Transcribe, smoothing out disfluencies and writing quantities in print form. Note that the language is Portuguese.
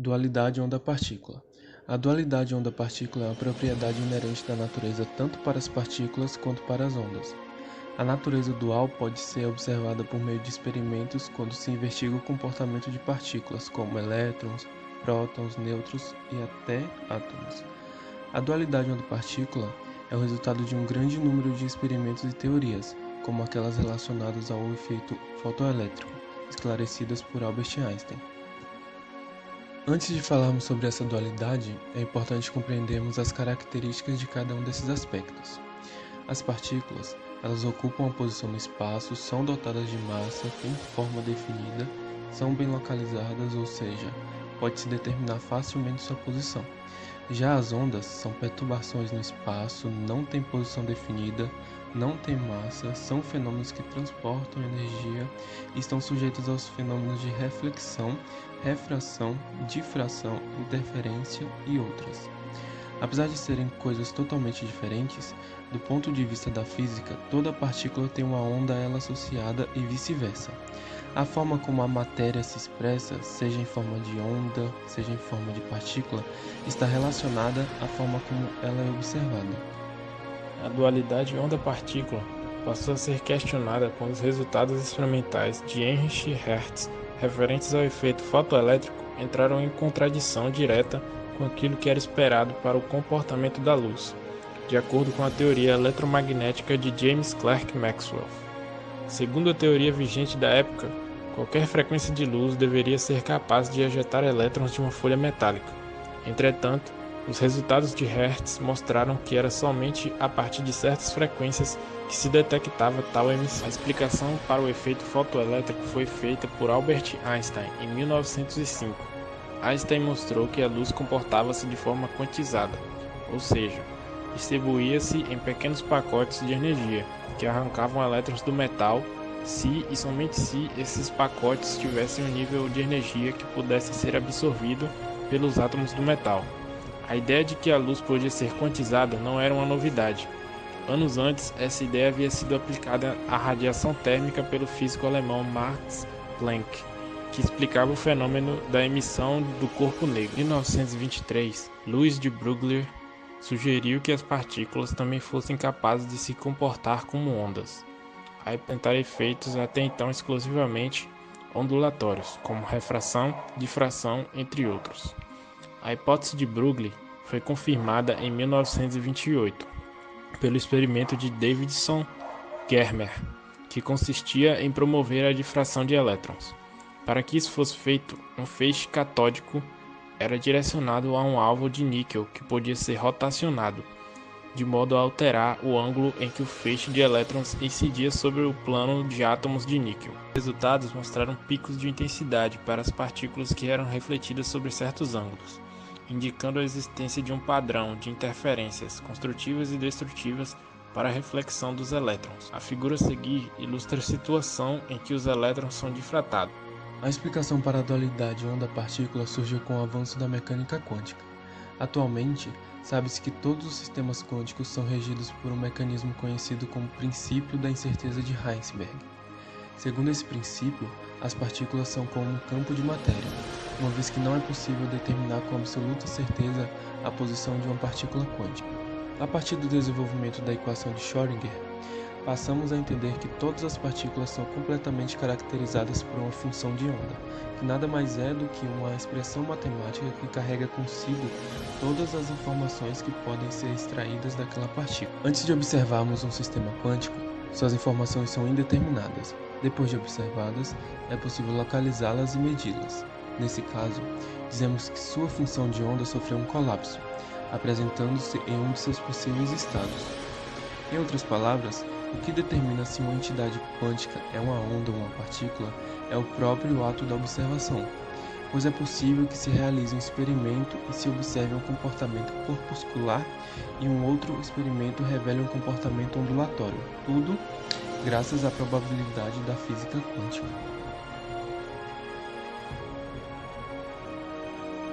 Dualidade onda-partícula. A dualidade onda-partícula é uma propriedade inerente da natureza tanto para as partículas quanto para as ondas. A natureza dual pode ser observada por meio de experimentos quando se investiga o comportamento de partículas, como elétrons, prótons, nêutrons e até átomos. A dualidade onda-partícula é o resultado de um grande número de experimentos e teorias, como aquelas relacionadas ao efeito fotoelétrico, esclarecidas por Albert Einstein. Antes de falarmos sobre essa dualidade, é importante compreendermos as características de cada um desses aspectos. As partículas, elas ocupam uma posição no espaço, são dotadas de massa, têm forma definida, são bem localizadas, ou seja, pode-se determinar facilmente sua posição. Já as ondas são perturbações no espaço, não têm posição definida, não têm massa, são fenômenos que transportam energia e estão sujeitos aos fenômenos de reflexão, refração, difração, interferência e outras. Apesar de serem coisas totalmente diferentes, do ponto de vista da física, toda partícula tem uma onda a ela associada e vice-versa. A forma como a matéria se expressa, seja em forma de onda, seja em forma de partícula, está relacionada à forma como ela é observada. A dualidade onda-partícula passou a ser questionada quando os resultados experimentais de Heinrich Hertz referentes ao efeito fotoelétrico entraram em contradição direta com aquilo que era esperado para o comportamento da luz, de acordo com a teoria eletromagnética de James Clerk Maxwell. Segundo a teoria vigente da época, qualquer frequência de luz deveria ser capaz de ejetar elétrons de uma folha metálica. Entretanto, os resultados de Hertz mostraram que era somente a partir de certas frequências que se detectava tal emissão. A explicação para o efeito fotoelétrico foi feita por Albert Einstein em 1905. Einstein mostrou que a luz comportava-se de forma quantizada, ou seja, distribuía-se em pequenos pacotes de energia, que arrancavam elétrons do metal se e somente se esses pacotes tivessem um nível de energia que pudesse ser absorvido pelos átomos do metal. A ideia de que a luz podia ser quantizada não era uma novidade. Anos antes, essa ideia havia sido aplicada à radiação térmica pelo físico alemão Max Planck, que explicava o fenômeno da emissão do corpo negro. Em 1923, Louis de Broglie sugeriu que as partículas também fossem capazes de se comportar como ondas, a apresentar efeitos até então exclusivamente ondulatórios, como refração, difração, entre outros. A hipótese de Broglie foi confirmada em 1928 pelo experimento de Davidson-Germer, que consistia em promover a difração de elétrons. Para que isso fosse feito, um feixe catódico era direcionado a um alvo de níquel que podia ser rotacionado, de modo a alterar o ângulo em que o feixe de elétrons incidia sobre o plano de átomos de níquel. Os resultados mostraram picos de intensidade para as partículas que eram refletidas sobre certos ângulos, indicando a existência de um padrão de interferências construtivas e destrutivas para a reflexão dos elétrons. A figura a seguir ilustra a situação em que os elétrons são difratados. A explicação para a dualidade onda-partícula surgiu com o avanço da mecânica quântica. Atualmente, sabe-se que todos os sistemas quânticos são regidos por um mecanismo conhecido como princípio da incerteza de Heisenberg. Segundo esse princípio, as partículas são como um campo de matéria, uma vez que não é possível determinar com absoluta certeza a posição de uma partícula quântica. A partir do desenvolvimento da equação de Schrödinger, passamos a entender que todas as partículas são completamente caracterizadas por uma função de onda, que nada mais é do que uma expressão matemática que carrega consigo todas as informações que podem ser extraídas daquela partícula. Antes de observarmos um sistema quântico, suas informações são indeterminadas. Depois de observadas, é possível localizá-las e medi-las. Nesse caso, dizemos que sua função de onda sofreu um colapso, apresentando-se em um de seus possíveis estados. Em outras palavras, o que determina se uma entidade quântica é uma onda ou uma partícula é o próprio ato da observação, pois é possível que se realize um experimento e se observe um comportamento corpuscular e um outro experimento revele um comportamento ondulatório, tudo graças à probabilidade da física quântica.